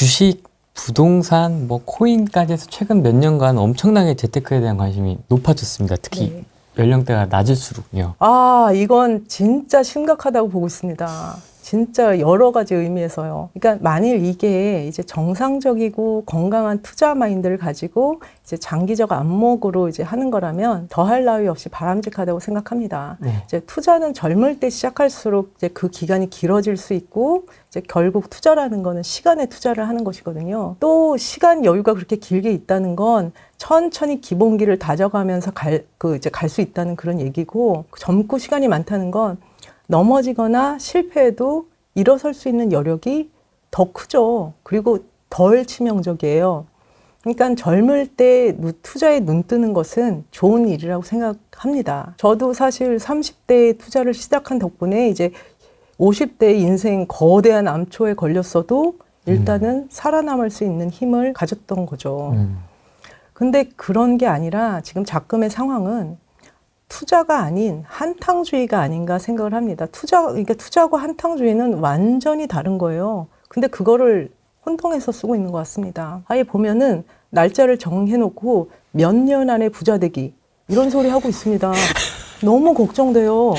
주식, 부동산, 뭐 코인까지 해서 최근 몇 년간 엄청나게 재테크에 대한 관심이 높아졌습니다. 특히 네. 연령대가 낮을수록요. 아, 이건 진짜 심각하다고 보고 있습니다. 진짜 여러 가지 의미에서요. 그러니까 만일 이게 이제 정상적이고 건강한 투자 마인드를 가지고 이제 장기적 안목으로 이제 하는 거라면 더할 나위 없이 바람직하다고 생각합니다. 네. 이제 투자는 젊을 때 시작할수록 이제 그 기간이 길어질 수 있고 이제 결국 투자라는 거는 시간에 투자를 하는 것이거든요. 또 시간 여유가 그렇게 길게 있다는 건 천천히 기본기를 다져가면서 갈 수 있다는 그런 얘기고, 젊고 시간이 많다는 건 넘어지거나 실패해도 일어설 수 있는 여력이 더 크죠. 그리고 덜 치명적이에요. 그러니까 젊을 때 투자에 눈 뜨는 것은 좋은 일이라고 생각합니다. 저도 사실 30대에 투자를 시작한 덕분에 이제 50대 인생 거대한 암초에 걸렸어도 일단은 살아남을 수 있는 힘을 가졌던 거죠. 근데 그런 게 아니라 지금 작금의 상황은 투자가 아닌 한탕주의가 아닌가 생각을 합니다. 그러니까 투자하고 한탕주의는 완전히 다른 거예요. 근데 그거를 혼동해서 쓰고 있는 것 같습니다. 아예 보면은 날짜를 정해놓고 몇 년 안에 부자 되기 이런 소리 하고 있습니다. 너무 걱정돼요.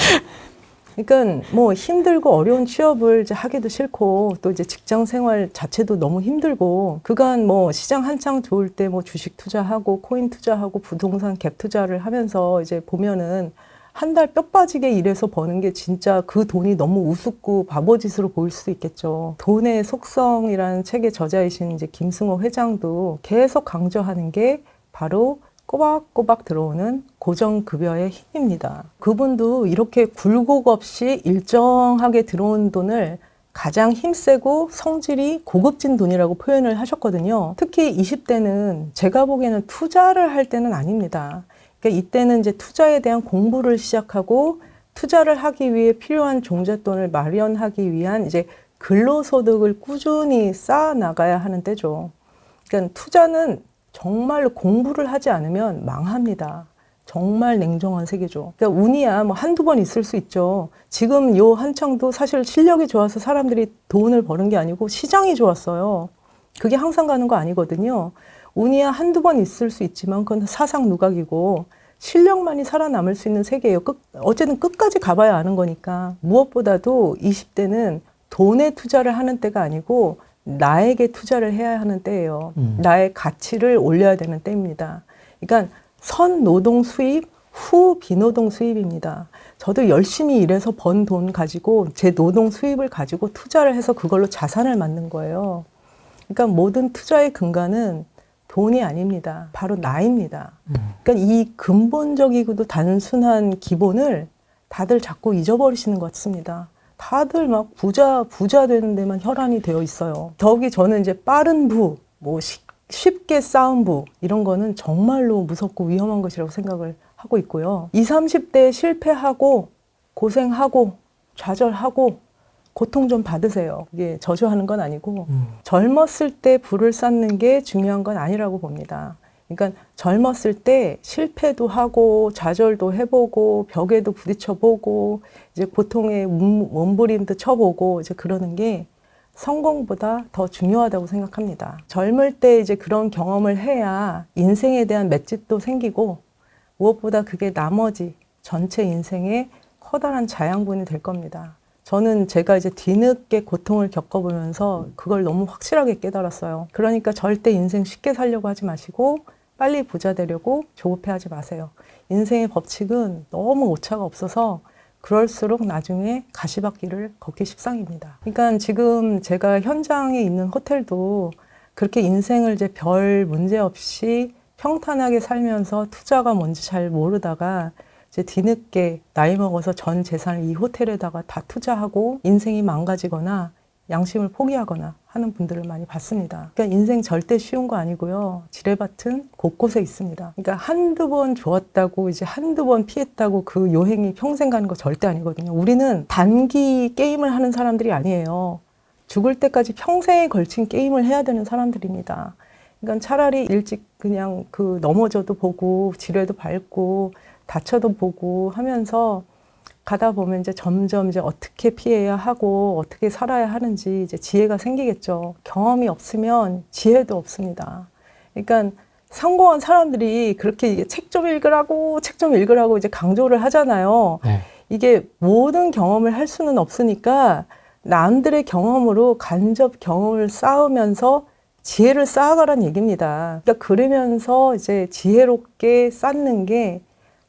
그러니까 뭐 힘들고 어려운 취업을 이제 하기도 싫고 또 이제 직장 생활 자체도 너무 힘들고 그간 뭐 시장 한창 좋을 때 뭐 주식 투자하고 코인 투자하고 부동산 갭 투자를 하면서 이제 보면은 한 달 뼈 빠지게 일해서 버는 게 진짜 그 돈이 너무 우습고 바보짓으로 보일 수도 있겠죠. 돈의 속성이라는 책의 저자이신 이제 김승호 회장도 계속 강조하는 게 바로 꼬박꼬박 들어오는 고정급여의 힘입니다. 그분도 이렇게 굴곡 없이 일정하게 들어온 돈을 가장 힘세고 성질이 고급진 돈이라고 표현을 하셨거든요. 특히 20대는 제가 보기에는 투자를 할 때는 아닙니다. 그러니까 이때는 이제 투자에 대한 공부를 시작하고 투자를 하기 위해 필요한 종잣돈을 마련하기 위한 이제 근로소득을 꾸준히 쌓아 나가야 하는 때죠. 그러니까 투자는 정말로 공부를 하지 않으면 망합니다. 정말 냉정한 세계죠. 그러니까 운이야 뭐 한두 번 있을 수 있죠. 지금 요 한창도 사실 실력이 좋아서 사람들이 돈을 버는 게 아니고 시장이 좋았어요. 그게 항상 가는 거 아니거든요. 운이야 한두 번 있을 수 있지만 그건 사상 누각이고 실력만이 살아남을 수 있는 세계예요. 어쨌든 끝까지 가봐야 아는 거니까. 무엇보다도 20대는 돈에 투자를 하는 때가 아니고 나에게 투자를 해야 하는 때예요. 나의 가치를 올려야 되는 때입니다. 그러니까 선 노동 수입, 후 비노동 수입입니다. 저도 열심히 일해서 번 돈 가지고 제 노동 수입을 가지고 투자를 해서 그걸로 자산을 만든 거예요. 그러니까 모든 투자의 근간은 돈이 아닙니다. 바로 나입니다. 그러니까 이 근본적이고도 단순한 기본을 다들 자꾸 잊어버리시는 것 같습니다. 다들 막 부자 되는 데만 혈안이 되어 있어요. 더욱이 저는 이제 빠른 부, 뭐 쉽게 쌓은 부 이런 거는 정말로 무섭고 위험한 것이라고 생각을 하고 있고요. 20, 30대에 실패하고 고생하고 좌절하고 고통 좀 받으세요. 이게 저주하는 건 아니고 젊었을 때 부를 쌓는 게 중요한 건 아니라고 봅니다. 그러니까 젊었을 때 실패도 하고 좌절도 해보고 벽에도 부딪혀보고 이제 고통의 몸부림도 쳐보고 이제 그러는 게 성공보다 더 중요하다고 생각합니다. 젊을 때 이제 그런 경험을 해야 인생에 대한 맷집도 생기고 무엇보다 그게 나머지 전체 인생의 커다란 자양분이 될 겁니다. 저는 제가 이제 뒤늦게 고통을 겪어보면서 그걸 너무 확실하게 깨달았어요. 그러니까 절대 인생 쉽게 살려고 하지 마시고 빨리 부자 되려고 조급해하지 마세요. 인생의 법칙은 너무 오차가 없어서 그럴수록 나중에 가시밭길을 걷기 십상입니다. 그러니까 지금 제가 현장에 있는 호텔도 그렇게 인생을 이제 별 문제 없이 평탄하게 살면서 투자가 뭔지 잘 모르다가 이제 뒤늦게 나이 먹어서 전 재산을 이 호텔에다가 다 투자하고 인생이 망가지거나 양심을 포기하거나 하는 분들을 많이 봤습니다. 그러니까 인생 절대 쉬운 거 아니고요. 지뢰밭은 곳곳에 있습니다. 그러니까 한두 번 좋았다고 이제 한두 번 피했다고 그 요행이 평생 가는 거 절대 아니거든요. 우리는 단기 게임을 하는 사람들이 아니에요. 죽을 때까지 평생에 걸친 게임을 해야 되는 사람들입니다. 그러니까 차라리 일찍 그냥 넘어져도 보고 지뢰도 밟고 다쳐도 보고 하면서 가다 보면 이제 점점 이제 어떻게 피해야 하고 어떻게 살아야 하는지 이제 지혜가 생기겠죠. 경험이 없으면 지혜도 없습니다. 그러니까 성공한 사람들이 그렇게 책 좀 읽으라고 책 좀 읽으라고 이제 강조를 하잖아요. 네. 이게 모든 경험을 할 수는 없으니까 남들의 경험으로 간접 경험을 쌓으면서 지혜를 쌓아가라는 얘기입니다. 그러니까 그러면서 이제 지혜롭게 쌓는 게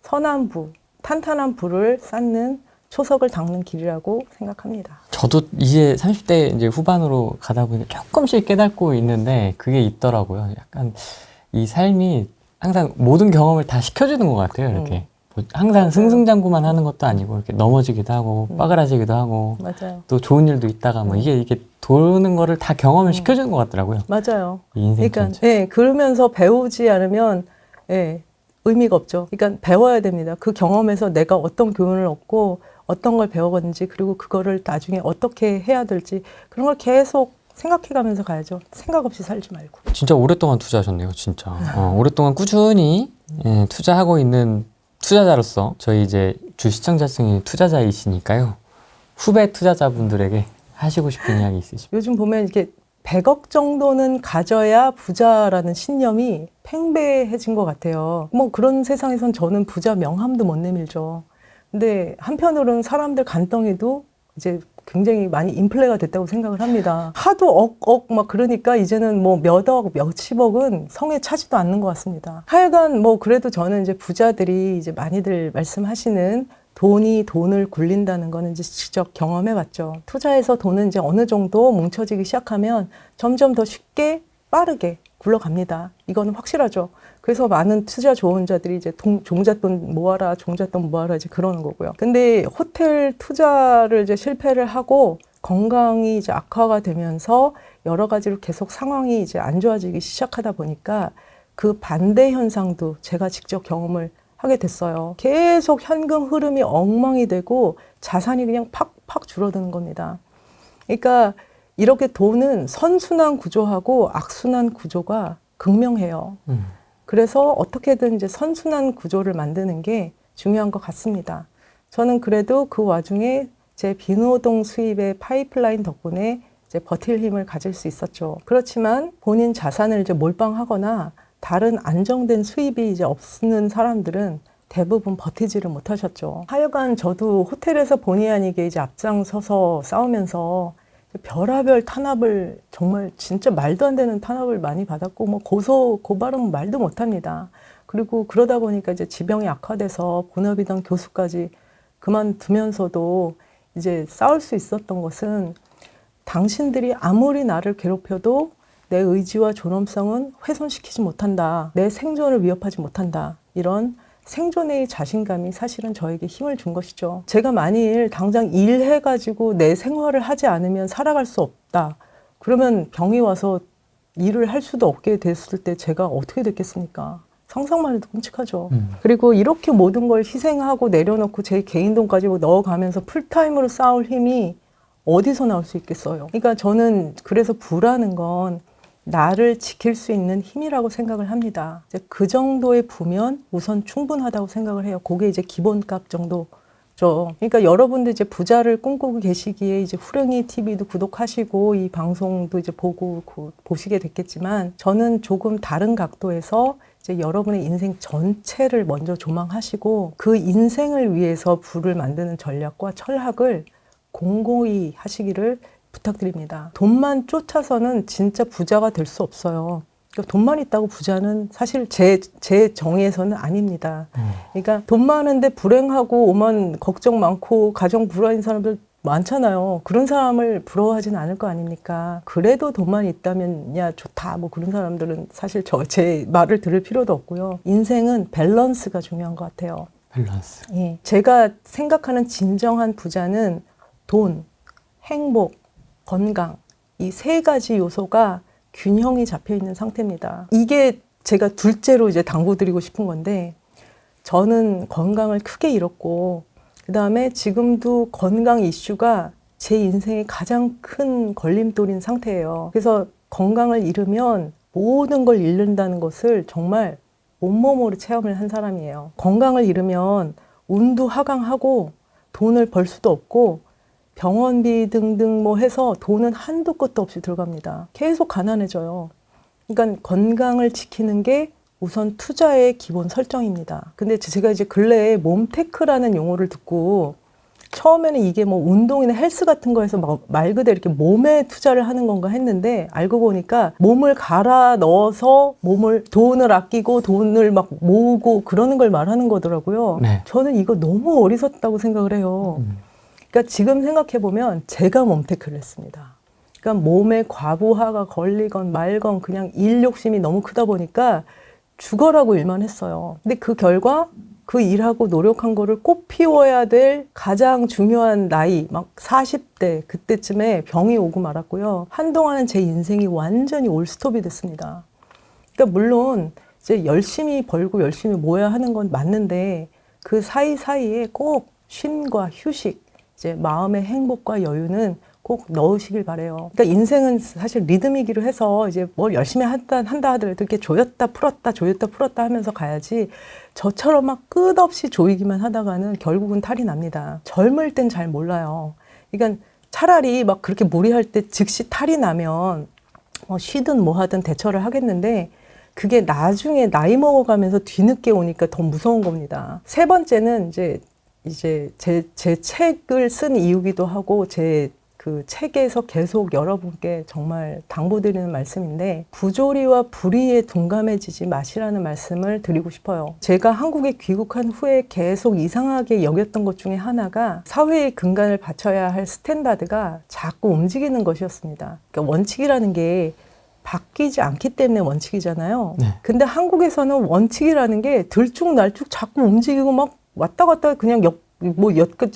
선한 부, 탄탄한 부를 쌓는 초석을 닦는 길이라고 생각합니다. 저도 이제 30대 이제 후반으로 가다 보니까 조금씩 깨닫고 있는데 그게 있더라고요. 약간 이 삶이 항상 모든 경험을 다 시켜주는 것 같아요. 이렇게 뭐 항상 맞아요. 승승장구만 하는 것도 아니고 이렇게 넘어지기도 하고 빠그라지기도 하고 맞아요. 또 좋은 일도 있다가 뭐 이게 도는 거를 다 경험을 시켜주는 것 같더라고요. 맞아요. 이 인생 그러니까 전체. 예, 그러면서 배우지 않으면 예, 의미가 없죠. 그러니까 배워야 됩니다. 그 경험에서 내가 어떤 교훈을 얻고 어떤 걸 배워갔는지 그리고 그거를 나중에 어떻게 해야 될지 그런 걸 계속 생각해가면서 가야죠. 생각 없이 살지 말고. 진짜 오랫동안 투자하셨네요, 진짜. 오랫동안 꾸준히 예, 투자하고 있는 투자자로서 저희 이제 주 시청자층이 투자자이시니까요. 후배 투자자분들에게 하시고 싶은 이야기 있으십니까? 요즘 보면 이렇게 100억 정도는 가져야 부자라는 신념이 팽배해진 것 같아요. 뭐 그런 세상에선 저는 부자 명함도 못 내밀죠. 근데 한편으로는 사람들 간덩이도 이제 굉장히 많이 인플레가 됐다고 생각을 합니다. 하도 막 그러니까 이제는 뭐 몇 억, 몇십억은 성에 차지도 않는 것 같습니다. 하여간 뭐 그래도 저는 이제 부자들이 이제 많이들 말씀하시는 돈이 돈을 굴린다는 거는 이제 직접 경험해 봤죠. 투자해서 돈은 이제 어느 정도 뭉쳐지기 시작하면 점점 더 쉽게 빠르게 굴러갑니다. 이거는 확실하죠. 그래서 많은 투자 조언자들이 이제 종잣돈 모아라, 종잣돈 모아라 이제 그러는 거고요. 근데 호텔 투자를 이제 실패를 하고 건강이 이제 악화가 되면서 여러 가지로 계속 상황이 이제 안 좋아지기 시작하다 보니까 그 반대 현상도 제가 직접 경험을 하게 됐어요. 계속 현금 흐름이 엉망이 되고 자산이 그냥 팍팍 줄어드는 겁니다. 그러니까 이렇게 돈은 선순환 구조하고 악순환 구조가 극명해요. 그래서 어떻게든 이제 선순환 구조를 만드는 게 중요한 것 같습니다. 저는 그래도 그 와중에 제 비노동 수입의 파이프라인 덕분에 이제 버틸 힘을 가질 수 있었죠. 그렇지만 본인 자산을 이제 몰빵하거나 다른 안정된 수입이 이제 없는 사람들은 대부분 버티지를 못하셨죠. 하여간 저도 호텔에서 본의 아니게 이제 앞장서서 싸우면서 별의별 탄압을 정말 진짜 말도 안 되는 탄압을 많이 받았고 뭐 고발은 말도 못합니다. 그리고 그러다 보니까 이제 지병이 악화돼서 본업이던 교수까지 그만두면서도 이제 싸울 수 있었던 것은 당신들이 아무리 나를 괴롭혀도 내 의지와 존엄성은 훼손시키지 못한다. 내 생존을 위협하지 못한다. 이런 생존의 자신감이 사실은 저에게 힘을 준 것이죠. 제가 만일 당장 일해가지고 내 생활을 하지 않으면 살아갈 수 없다. 그러면 병이 와서 일을 할 수도 없게 됐을 때 제가 어떻게 됐겠습니까? 상상만 해도 끔찍하죠. 그리고 이렇게 모든 걸 희생하고 내려놓고 제 개인 돈까지 넣어가면서 풀타임으로 싸울 힘이 어디서 나올 수 있겠어요? 그러니까 저는 그래서 부라는 건 나를 지킬 수 있는 힘이라고 생각을 합니다. 이제 그 정도의 부면 우선 충분하다고 생각을 해요. 그게 이제 기본값 정도죠. 그러니까 여러분들 이제 부자를 꿈꾸고 계시기에 이제 후령이 TV도 구독하시고 이 방송도 이제 보시게 됐겠지만 저는 조금 다른 각도에서 이제 여러분의 인생 전체를 먼저 조망하시고 그 인생을 위해서 부를 만드는 전략과 철학을 공고히 하시기를 부탁드립니다. 돈만 쫓아서는 진짜 부자가 될 수 없어요. 그러니까 돈만 있다고 부자는 사실 제 정의에서는 아닙니다. 그러니까 돈 많은데 불행하고 오만 걱정 많고 가정 불화인 사람들 많잖아요. 그런 사람을 부러워하지는 않을 거 아닙니까? 그래도 돈만 있다면 야 좋다 뭐 그런 사람들은 사실 제 말을 들을 필요도 없고요. 인생은 밸런스가 중요한 것 같아요. 밸런스. 예, 제가 생각하는 진정한 부자는 돈, 행복, 건강 이 세 가지 요소가 균형이 잡혀 있는 상태입니다. 이게 제가 둘째로 이제 당부드리고 싶은 건데 저는 건강을 크게 잃었고 그 다음에 지금도 건강 이슈가 제 인생의 가장 큰 걸림돌인 상태예요. 그래서 건강을 잃으면 모든 걸 잃는다는 것을 정말 온몸으로 체험을 한 사람이에요. 건강을 잃으면 운도 하강하고 돈을 벌 수도 없고 병원비 등등 뭐 해서 돈은 한도 끝도 없이 들어갑니다. 계속 가난해져요. 그러니까 건강을 지키는 게 우선 투자의 기본 설정입니다. 근데 제가 이제 근래에 몸테크라는 용어를 듣고 처음에는 이게 뭐 운동이나 헬스 같은 거에서 말 그대로 이렇게 몸에 투자를 하는 건가 했는데 알고 보니까 몸을 갈아 넣어서 돈을 아끼고 돈을 막 모으고 그러는 걸 말하는 거더라고요. 네. 저는 이거 너무 어리석다고 생각을 해요. 그러니까 지금 생각해 보면 제가 몸테크를 했습니다. 그러니까 몸에 과부하가 걸리건 말건 그냥 일 욕심이 너무 크다 보니까 죽어라고 일만 했어요. 근데 그 결과 그 일하고 노력한 거를 꽃 피워야 될 가장 중요한 나이, 막 40대, 그때쯤에 병이 오고 말았고요. 한동안은 제 인생이 완전히 올스톱이 됐습니다. 그러니까 물론 이제 열심히 벌고 열심히 모아야 하는 건 맞는데 그 사이사이에 꼭 쉼과 휴식, 이제 마음의 행복과 여유는 꼭 넣으시길 바래요. 그러니까 인생은 사실 리듬이기로 해서 이제 뭘 열심히 한다 하더라도 이렇게 조였다 풀었다 하면서 가야지 저처럼 막 끝없이 조이기만 하다가는 결국은 탈이 납니다. 젊을 땐 잘 몰라요. 그러니까 차라리 막 그렇게 무리할 때 즉시 탈이 나면 쉬든 뭐 하든 대처를 하겠는데 그게 나중에 나이 먹어가면서 뒤늦게 오니까 더 무서운 겁니다. 세 번째는 이제 제 책을 쓴 이유기도 하고 그 책에서 계속 여러분께 정말 당부드리는 말씀인데 부조리와 불의에 둔감해지지 마시라는 말씀을 드리고 싶어요. 제가 한국에 귀국한 후에 계속 이상하게 여겼던 것 중에 하나가 사회의 근간을 받쳐야 할 스탠다드가 자꾸 움직이는 것이었습니다. 그러니까 원칙이라는 게 바뀌지 않기 때문에 원칙이잖아요. 네. 근데 한국에서는 원칙이라는 게 들쭉날쭉 자꾸 움직이고 막 왔다 갔다 그냥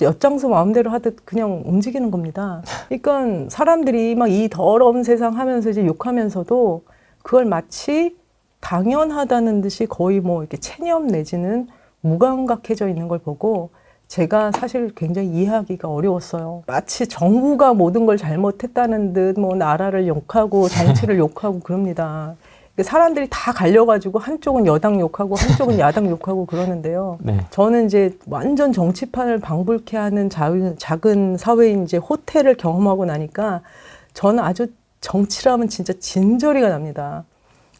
엿장수 마음대로 하듯 그냥 움직이는 겁니다. 그러니까 사람들이 막 이 더러운 세상 하면서 이제 욕하면서도 그걸 마치 당연하다는 듯이 거의 뭐 이렇게 체념 내지는 무감각해져 있는 걸 보고 제가 사실 굉장히 이해하기가 어려웠어요. 마치 정부가 모든 걸 잘못했다는 듯 뭐 나라를 욕하고 정치를 욕하고 그럽니다. 사람들이 다 갈려가지고 한쪽은 여당 욕하고 한쪽은 야당 욕하고 그러는데요. 네. 저는 이제 완전 정치판을 방불케 하는 작은 사회인 이제 호텔을 경험하고 나니까 저는 아주 정치라면 진짜 진저리가 납니다.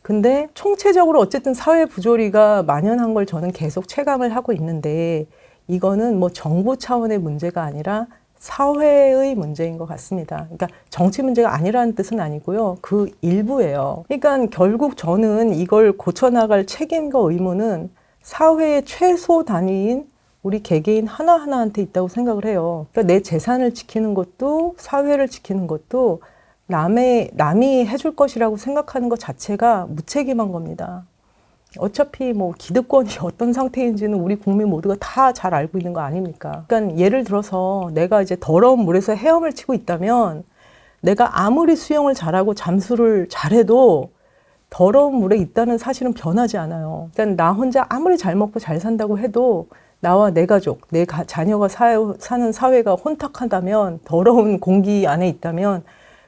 근데 총체적으로 어쨌든 사회 부조리가 만연한 걸 저는 계속 체감을 하고 있는데 이거는 뭐 정부 차원의 문제가 아니라 사회의 문제인 것 같습니다. 그러니까 정치 문제가 아니라는 뜻은 아니고요. 그 일부예요. 그러니까 결국 저는 이걸 고쳐나갈 책임과 의무는 사회의 최소 단위인 우리 개개인 하나하나한테 있다고 생각을 해요. 그러니까 내 재산을 지키는 것도 사회를 지키는 것도 남이 해줄 것이라고 생각하는 것 자체가 무책임한 겁니다. 어차피 뭐 기득권이 어떤 상태인지는 우리 국민 모두가 다 잘 알고 있는 거 아닙니까? 그러니까 예를 들어서 내가 이제 더러운 물에서 헤엄을 치고 있다면 내가 아무리 수영을 잘하고 잠수를 잘해도 더러운 물에 있다는 사실은 변하지 않아요. 그러니까 나 혼자 아무리 잘 먹고 잘 산다고 해도 나와 내 가족, 자녀가 사는 사회가 혼탁하다면 더러운 공기 안에 있다면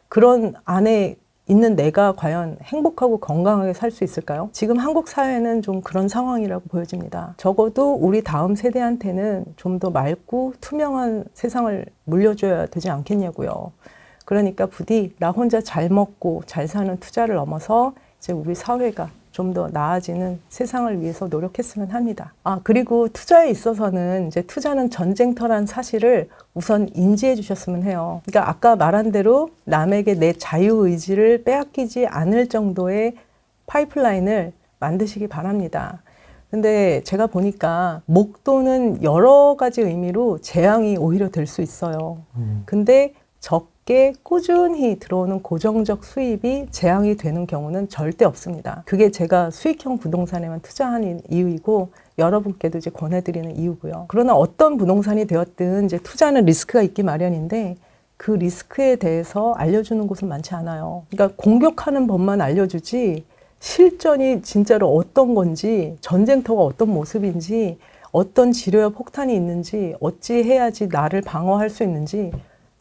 그런 안에 있는 내가 과연 행복하고 건강하게 살 수 있을까요? 지금 한국 사회는 좀 그런 상황이라고 보여집니다. 적어도 우리 다음 세대한테는 좀 더 맑고 투명한 세상을 물려줘야 되지 않겠냐고요. 그러니까 부디 나 혼자 잘 먹고 잘 사는 투자를 넘어서 이제 우리 사회가 좀 더 나아지는 세상을 위해서 노력했으면 합니다. 그리고 투자에 있어서는 이제 투자는 전쟁터란 사실을 우선 인지해 주셨으면 해요. 그러니까 아까 말한 대로 남에게 내 자유의지를 빼앗기지 않을 정도의 파이프라인을 만드시기 바랍니다. 근데 제가 보니까 목돈은 여러 가지 의미로 재앙이 오히려 될 수 있어요. 근데 적게 꾸준히 들어오는 고정적 수입이 재앙이 되는 경우는 절대 없습니다. 그게 제가 수익형 부동산에만 투자하는 이유이고 여러분께도 이제 권해드리는 이유고요. 그러나 어떤 부동산이 되었든 이제 투자는 리스크가 있기 마련인데 그 리스크에 대해서 알려주는 곳은 많지 않아요. 그러니까 공격하는 법만 알려주지 실전이 진짜로 어떤 건지 전쟁터가 어떤 모습인지 어떤 지뢰와 폭탄이 있는지 어찌 해야지 나를 방어할 수 있는지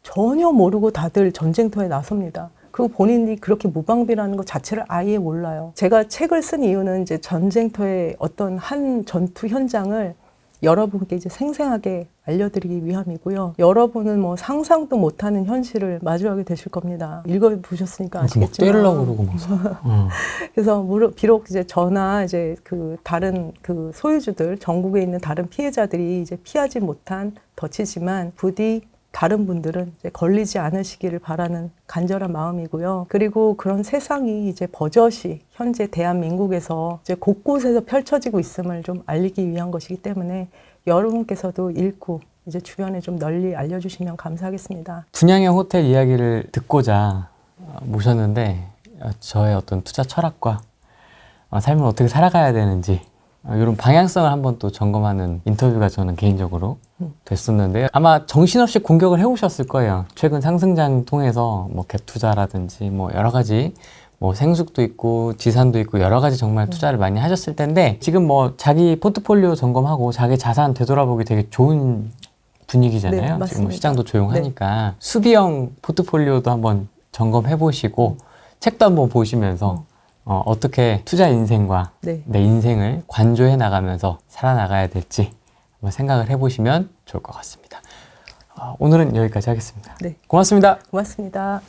전혀 모르고 다들 전쟁터에 나섭니다. 그리고 본인이 그렇게 무방비라는 것 자체를 아예 몰라요. 제가 책을 쓴 이유는 이제 전쟁터의 어떤 한 전투 현장을 여러분께 이제 생생하게 알려드리기 위함이고요. 여러분은 뭐 상상도 못하는 현실을 마주하게 되실 겁니다. 읽어보셨으니까 막 아시겠지만. 때리려고 그러고 막. 그래서 비록 이제 저나 이제 그 다른 그 소유주들, 전국에 있는 다른 피해자들이 이제 피하지 못한 덫이지만 부디 다른 분들은 이제 걸리지 않으시기를 바라는 간절한 마음이고요. 그리고 그런 세상이 이제 버젓이 현재 대한민국에서 이제 곳곳에서 펼쳐지고 있음을 좀 알리기 위한 것이기 때문에 여러분께서도 읽고 이제 주변에 좀 널리 알려주시면 감사하겠습니다. 분양형 호텔 이야기를 듣고자 모셨는데 저의 어떤 투자 철학과 삶을 어떻게 살아가야 되는지 이런 방향성을 한번 또 점검하는 인터뷰가 저는 개인적으로 됐었는데요. 아마 정신없이 공격을 해오셨을 거예요. 최근 상승장 통해서 뭐 갭 투자라든지 뭐 여러 가지 뭐 생숙도 있고 지산도 있고 여러 가지 정말 투자를 많이 하셨을 텐데 지금 뭐 자기 포트폴리오 점검하고 자기 자산 되돌아보기 되게 좋은 분위기잖아요. 네, 지금 맞습니다. 뭐 시장도 조용하니까 수비형 포트폴리오도 한번 점검해 보시고 책도 한번 보시면서 어떻게 투자 인생과 네. 내 인생을 관조해 나가면서 살아나가야 될지 한번 생각을 해보시면 좋을 것 같습니다. 오늘은 여기까지 하겠습니다. 네. 고맙습니다. 고맙습니다.